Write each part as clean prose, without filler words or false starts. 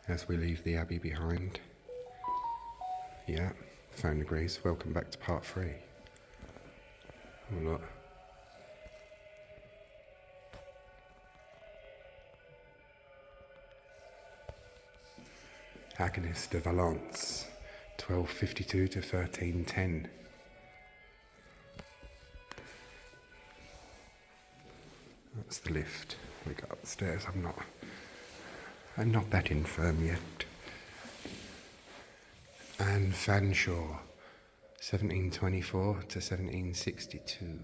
as we leave the Abbey behind. Yeah, phone agrees. Welcome back to part 3. Oh look. Agonist de Valence, 1252 to 1310. That's the lift. We go upstairs. I'm not that infirm yet. Anne Fanshawe, 1724 to 1762.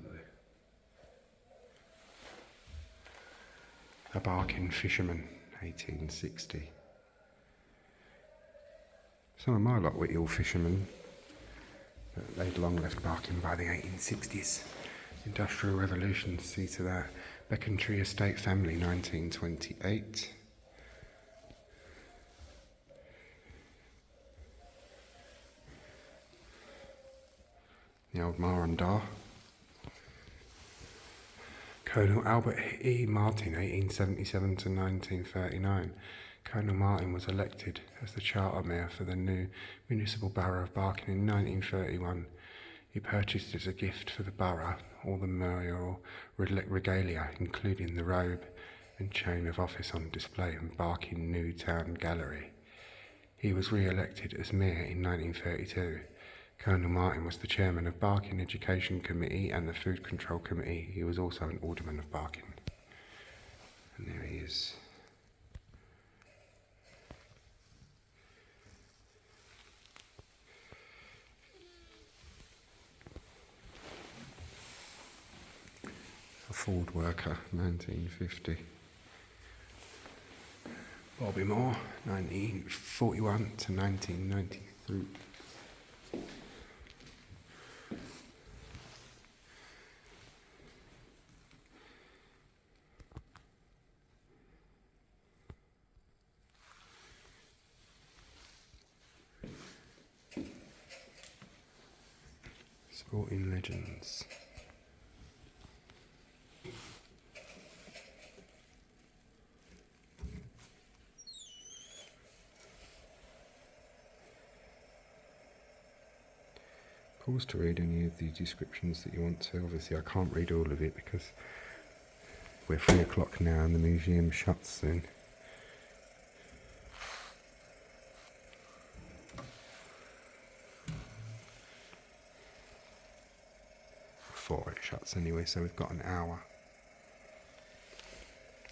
A Barking fisherman, 1860. Some of my lot were ill fishermen, but they'd long left Barking by the 1860s. Industrial Revolution, see to that. Becontree Estate Family, 1928. The old Marandar. Colonel Albert E. Martin, 1877 to 1939. Colonel Martin was elected as the charter mayor for the new municipal borough of Barking in 1931. He purchased as a gift for the borough all the mayoral regalia, including the robe and chain of office on display in Barking New Town Gallery. He was re-elected as mayor in 1932. Colonel Martin was the chairman of Barking Education Committee and the Food Control Committee. He was also an alderman of Barking. And there he is. A Ford worker, 1950. Bobby Moore, 1941 to 1993. Sporting legends. Pause to read any of the descriptions that you want to. Obviously I can't read all of it because we're 3 o'clock now and the museum shuts soon. Before it shuts anyway, so we've got an hour.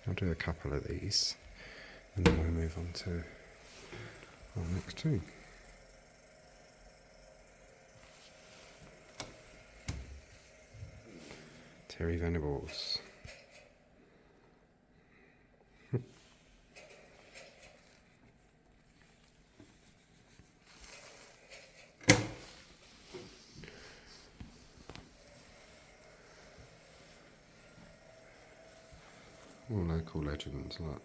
I'll do a couple of these and then we'll move on to our next two. Terry Venables. All local legends, look.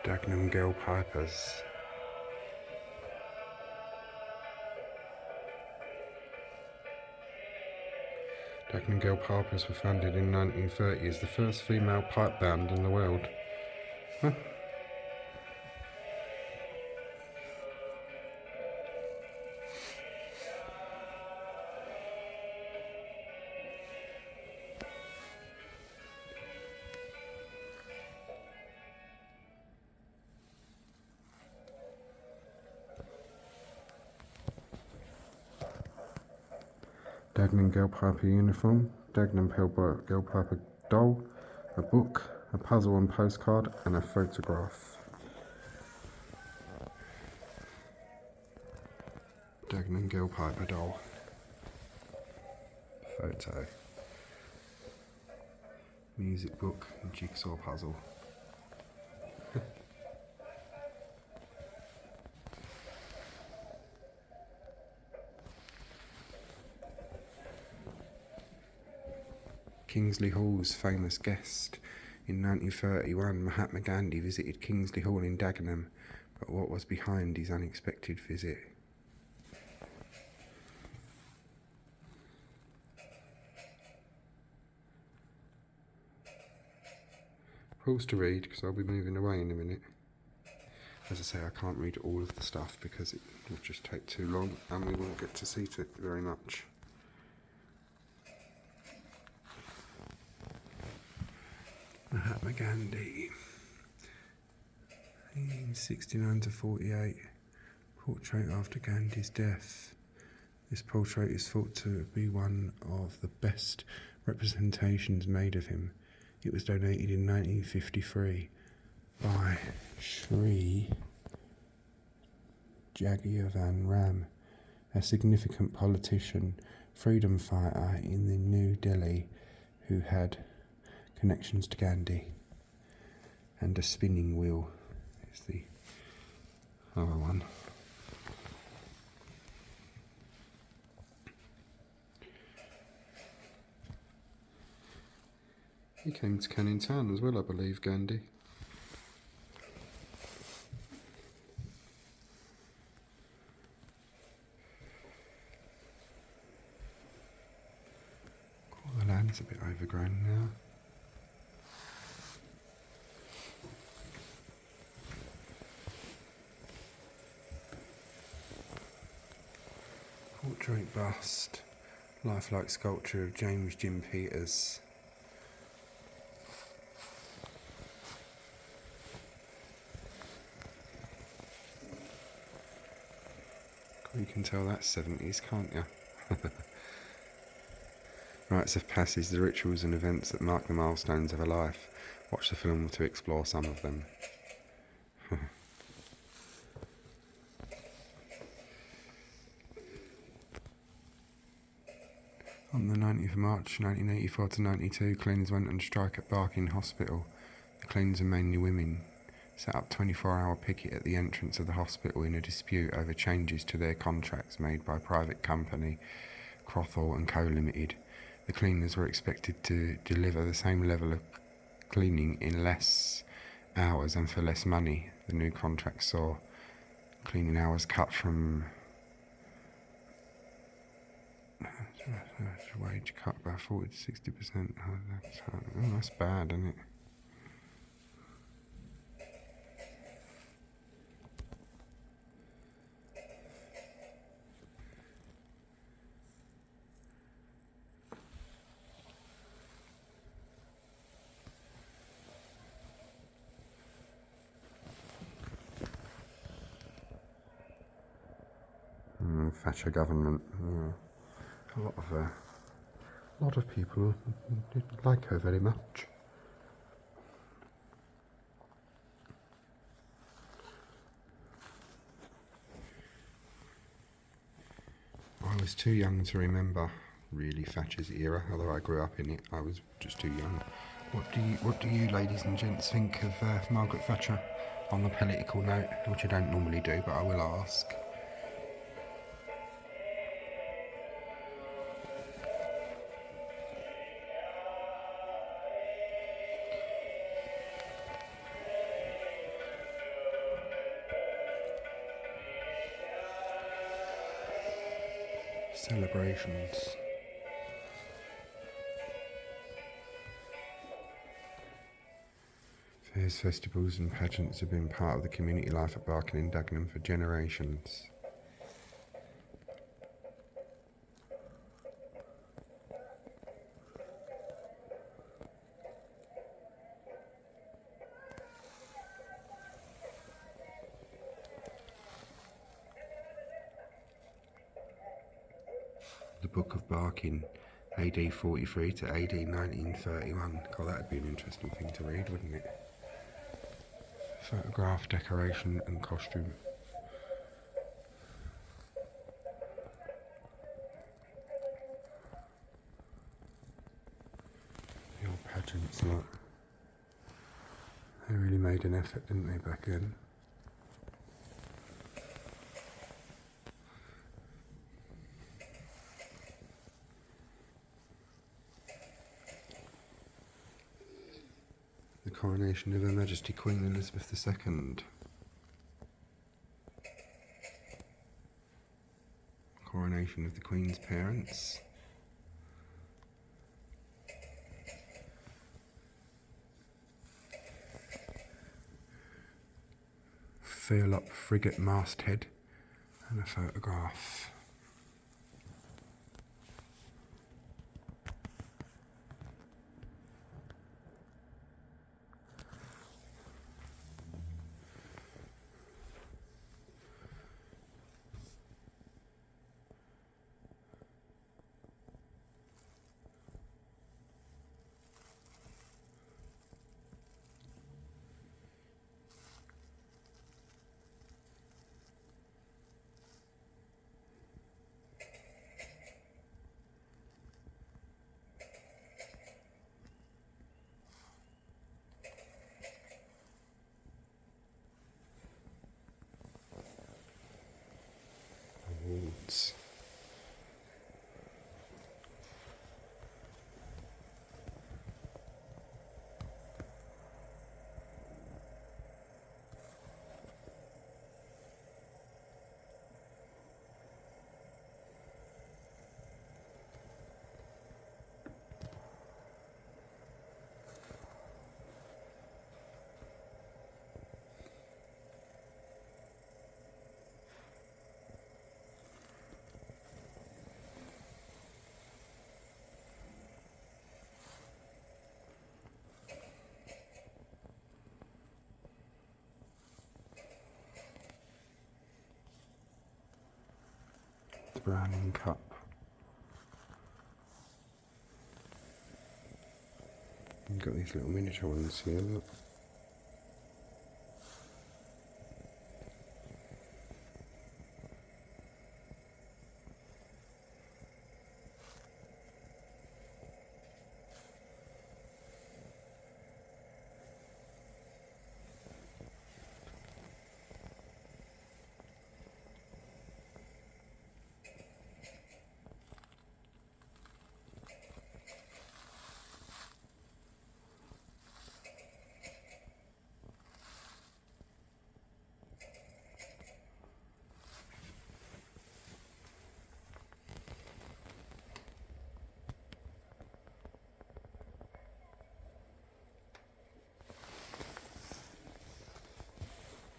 Dagenham Girl Pipers. Dagenham Girl Pipers were founded in 1930 as the first female pipe band in the world. Huh? Dagenham Girl Piper uniform, Dagenham Girl Piper doll, a book, a puzzle and postcard, and a photograph. Dagenham Girl Piper doll. Photo. Music book and jigsaw puzzle. Kingsley Hall's famous guest. In 1931, Mahatma Gandhi visited Kingsley Hall in Dagenham, but what was behind his unexpected visit? Pause to read, because I'll be moving away in a minute. As I say, I can't read all of the stuff because it will just take too long and we won't get to see it very much. Mahatma Gandhi, 1869 to 48, portrait after Gandhi's death. This portrait is thought to be one of the best representations made of him. It was donated in 1953 by Sri Jagiyavan Ram, a significant politician, freedom fighter in the New Delhi who had connections to Gandhi. And a spinning wheel is the other one. He came to Canning Town as well, I believe, Gandhi. Oh, the land's a bit overgrown now. Portrait bust, lifelike sculpture of James Jim Peters. You can tell that's 70s, can't you? Rites of passage, the rituals and events that mark the milestones of a life. Watch the film to explore some of them. On the 19th of March 1984 to 92, cleaners went on strike at Barking Hospital. The cleaners are mainly women. Set up 24-hour picket at the entrance of the hospital in a dispute over changes to their contracts made by private company Crothall and Co Limited. The cleaners were expected to deliver the same level of cleaning in less hours and for less money. The new contract saw cleaning hours cut from wage cut by 40 to 60%. Oh, that's bad, isn't it? Thatcher government, yeah. A lot of people didn't like her very much. I was too young to remember really Thatcher's era, although I grew up in it. I was just too young. What do you ladies and gents think of Margaret Thatcher on the political note, which I don't normally do, but I will ask. Celebrations. Fairs, festivals and pageants have been part of the community life at Barking and Dagenham for generations. The Book of Barking, AD 43 to AD 1931. God, that'd be an interesting thing to read, wouldn't it? Photograph, decoration and costume. The old pageants, look. They really made an effort, didn't they, back then? The coronation of Her Majesty Queen Elizabeth II. Coronation of the Queen's parents. Feel up frigate masthead and a photograph. Awards. The Browning Cup. You've got these little miniature ones here, look.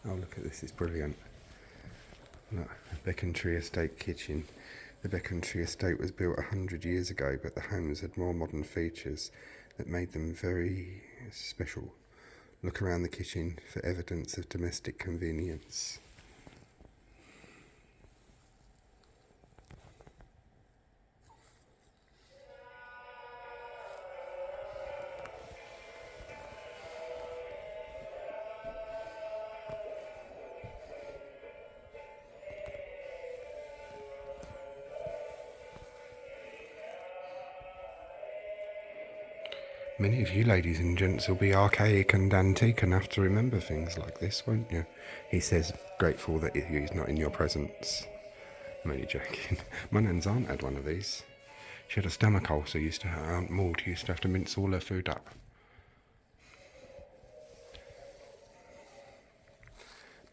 Oh, look at this, it's brilliant. Look, Becontree Estate Kitchen. The Becontree Estate was built 100 years ago, but the homes had more modern features that made them very special. Look around the kitchen for evidence of domestic convenience. Many of you ladies and gents will be archaic and antique enough to remember things like this, won't you? He says, grateful that he's not in your presence. I'm only joking. My nan's aunt had one of these. She had a stomach ulcer, her Aunt Maud used to have to mince all her food up.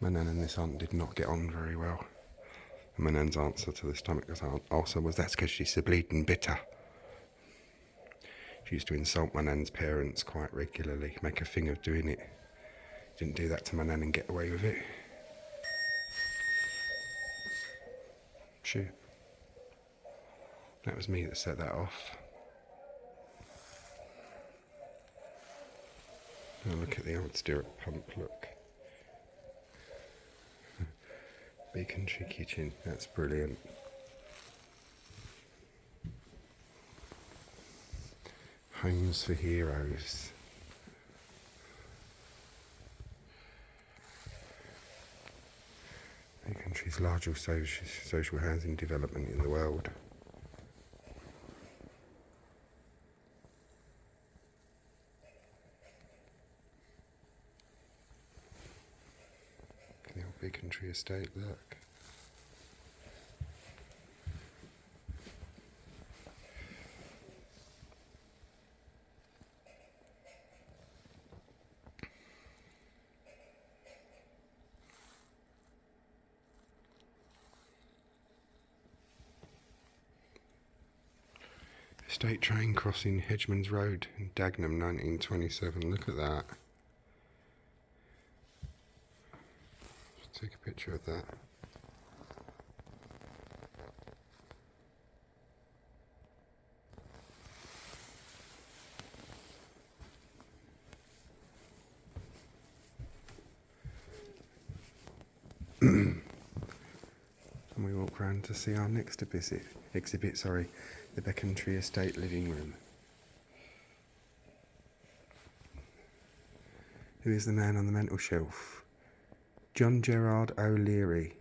My nan and this aunt did not get on very well. And my nan's answer to the stomach ulcer was, that's because she's so bleeding bitter. She used to insult my nan's parents quite regularly, make a thing of doing it. Didn't do that to my nan and get away with it. Shit. That was me that set that off. Oh, look at the old stirrup pump, look. Becontree kitchen, that's brilliant. Homes for Heroes. Becontree's largest social housing development in the world. Look at the old Becontree Estate, look. State train crossing Hedgemans Road in Dagenham, 1927. Look at that. Let's take a picture of that. And we walk round to see our next exhibit, the Becontree Estate living room. Who is the man on the mantelshelf? John Gerard O'Leary,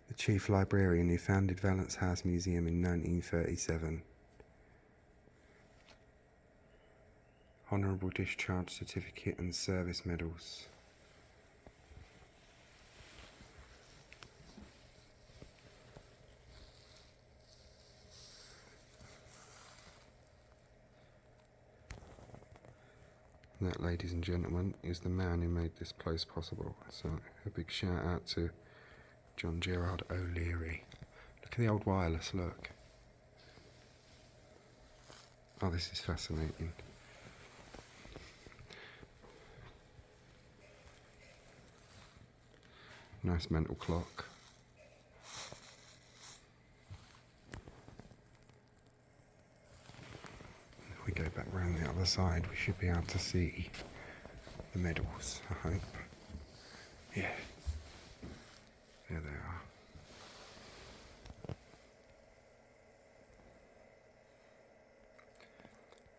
the chief librarian who founded Valence House Museum in 1937. Honourable Discharge Certificate and Service Medals. And that, ladies and gentlemen, is the man who made this place possible. So a big shout out to John Gerard O'Leary. Look at the old wireless, look. Oh, this is fascinating. Nice mental clock. If we go back round the other side, we should be able to see the medals, I hope. Yeah. There they are.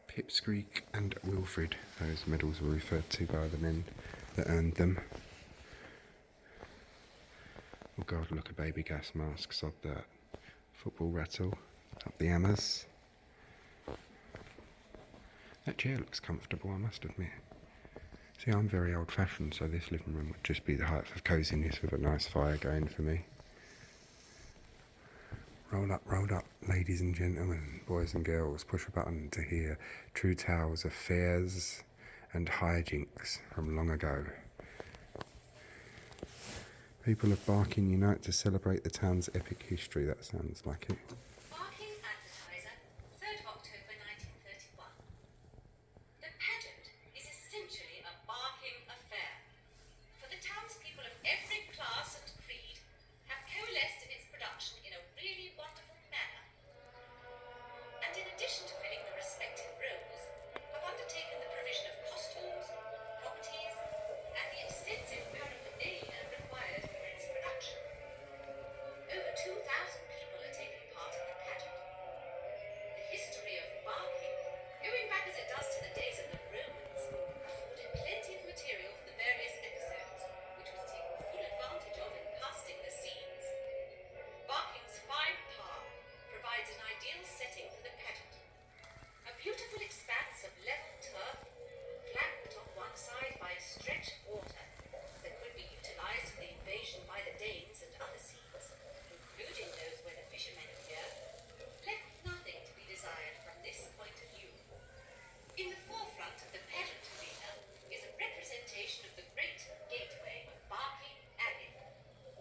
Pipsqueak and Wilfrid, those medals were referred to by the men that earned them. Oh God, look, a baby gas mask, sod that. Football rattle, up the hammers. That chair looks comfortable, I must admit. See, I'm very old fashioned, so this living room would just be the height of coziness with a nice fire going for me. Roll up, ladies and gentlemen, boys and girls, push a button to hear true tales of fairs and hijinks from long ago. People of Barking unite to celebrate the town's epic history. That sounds like it. Barking Advertiser, 3rd October 1931. The pageant is essentially a barking affair, for the townspeople of every class and creed have coalesced in its production in a really wonderful manner, and in addition to filling the respective roles, have undertaken the provision of costumes, properties, and the extensive paraphernalia required for its production. Over 2,000 people are taking part in the pageant. The history of barking, going back as it does to the days of the Romans, afforded plenty of material for the various episodes, which was taken full advantage of in casting the scenes. Barking's fine park provides an ideal setting for the pageant. A beautiful expanse of level turf, flanked on one side by a stretch of water that could be utilised for the invasion by the Danes and other seas, including those where the fishermen appear, left nothing to be desired from this point of view. In the forefront of the pageant arena is a representation of the great gateway of Barking Abbey,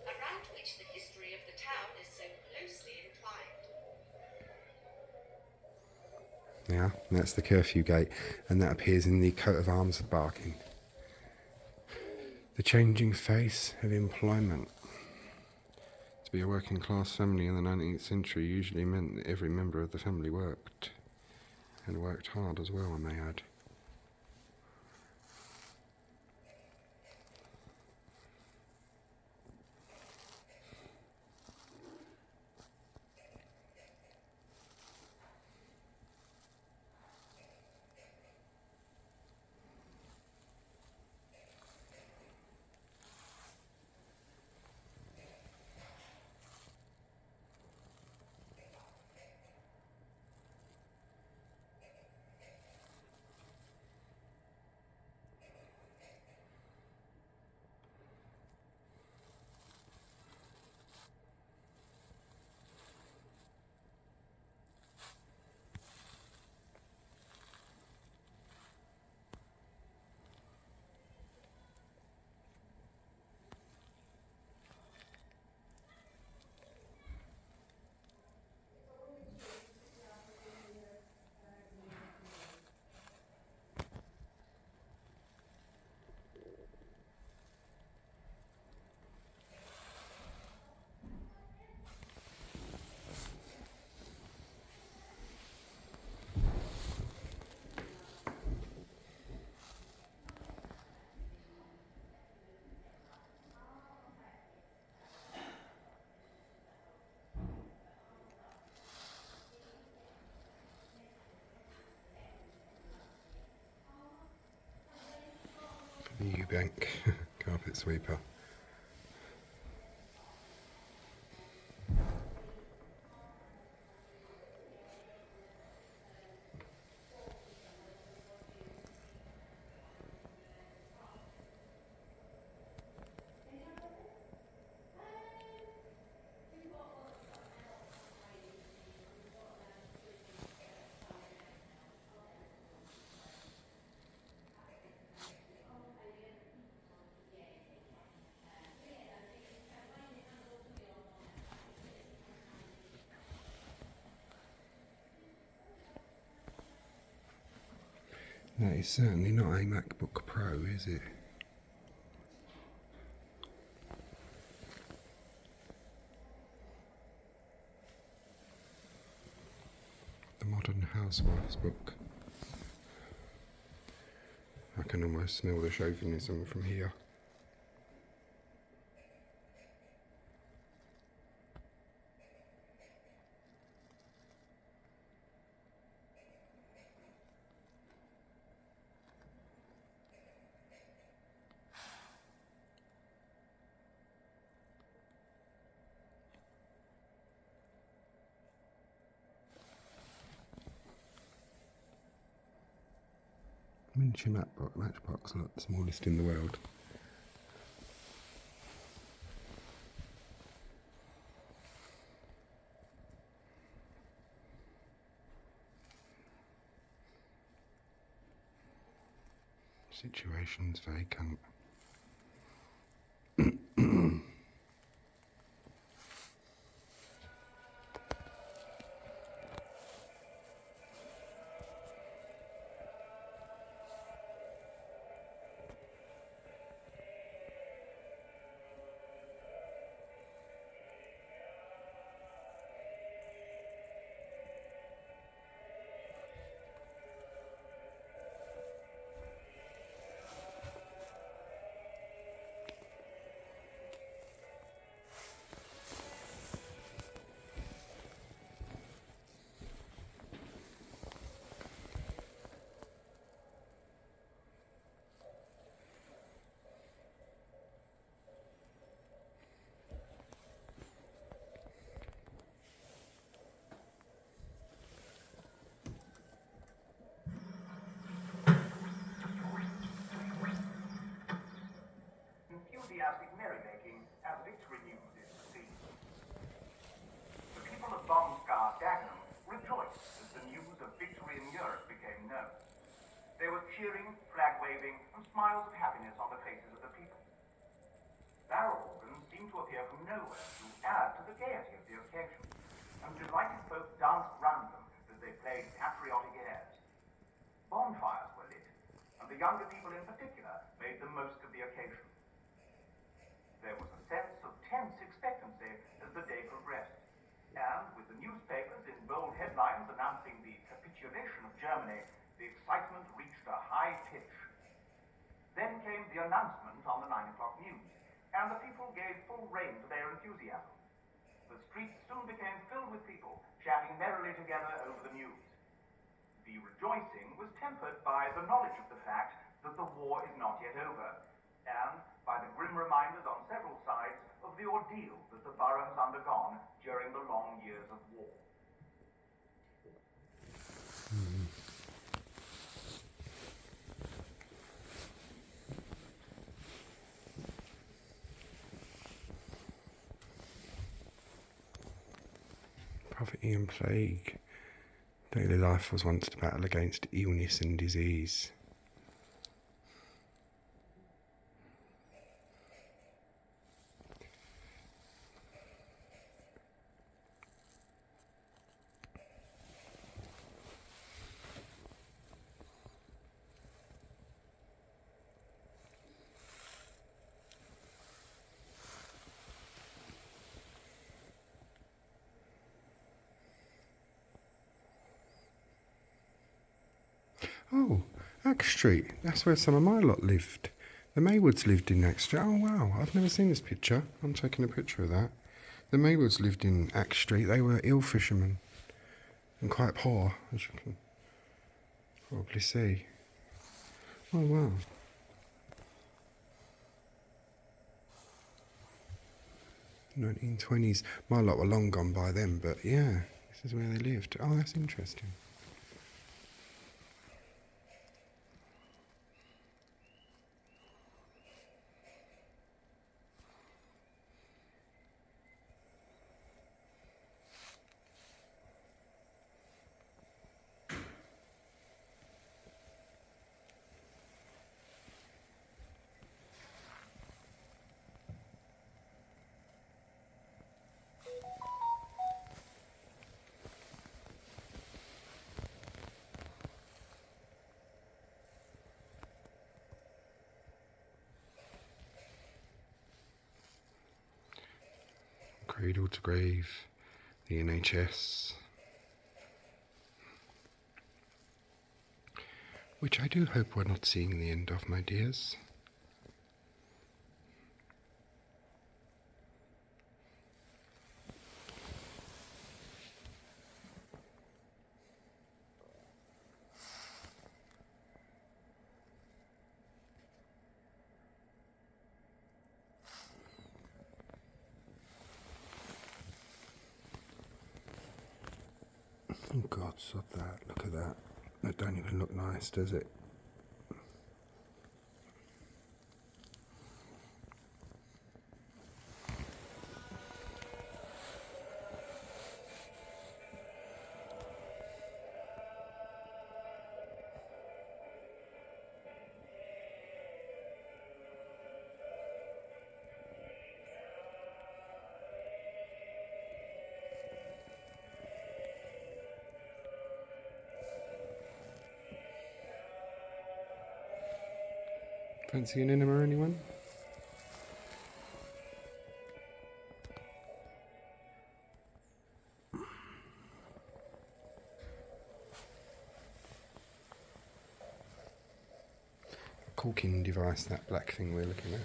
around which the history of the town is so closely entwined. Yeah, that's the curfew gate, and that appears in the coat of arms of Barking. The changing face of employment. To be a working class family in the 19th century usually meant that every member of the family worked, and worked hard as well, I may add. bank carpet sweeper. That is certainly not a MacBook Pro, is it? The Modern Housewife's book. I can almost smell the chauvinism from here. Miniature matchbox, look, the smallest in the world. Situations vacant. Enthusiastic merrymaking as victory news is received. The people of bomb-scarred Dagenham rejoiced as the news of victory in Europe became known. There was cheering, flag-waving, and smiles of happiness on the faces of the people. Barrel organs seemed to appear from nowhere to add to the gaiety of the occasion, and delighted folk danced round them as they played patriotic airs. Bonfires were lit, and the younger people in particular made the most of the occasion. There was a sense of tense expectancy as the day progressed, and with the newspapers in bold headlines announcing the capitulation of Germany, the excitement reached a high pitch. Then came the announcement on the 9 o'clock news, and the people gave full rein to their enthusiasm. The streets soon became filled with people chatting merrily together over the news. The rejoicing was tempered by the knowledge of the fact that the war is not yet over, and by the grim reminders on several sides of the ordeal that the borough has undergone during the long years of war. Poverty and plague. Daily life was once to battle against illness and disease. Oh, Axe Street. That's where some of my lot lived. The Maywoods lived in Axe Street. Oh, wow. I've never seen this picture. I'm taking a picture of that. The Maywoods lived in Axe Street. They were ill fishermen and quite poor, as you can probably see. Oh, wow. 1920s. My lot were long gone by then, but yeah, this is where they lived. Oh, that's interesting. Cradle to grave, the NHS, which I do hope we're not seeing the end of, my dears. Oh God, sod that, look at that. That don't even look nice, does it? Fancy an enema, anyone? Corking device, that black thing we're looking at.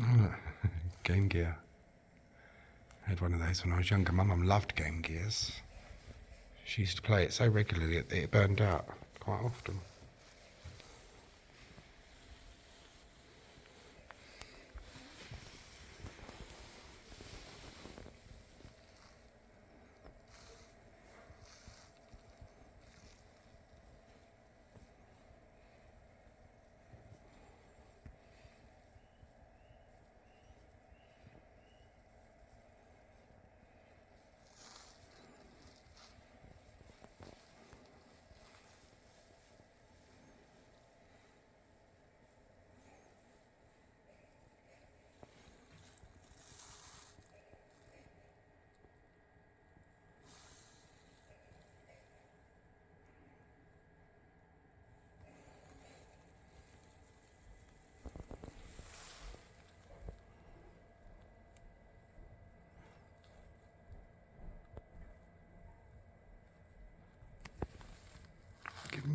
Oh, Game Gear. I had one of those when I was younger. My mum loved Game Gears. She used to play it so regularly that it burned out quite often.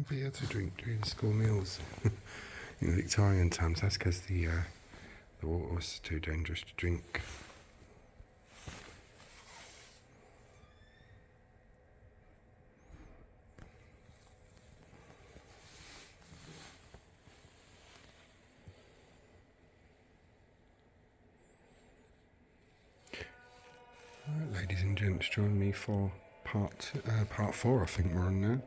beer to drink during school meals. In the Victorian times, that's because the water was too dangerous to drink. Right, ladies and gents, join me for part 4, I think we're on now.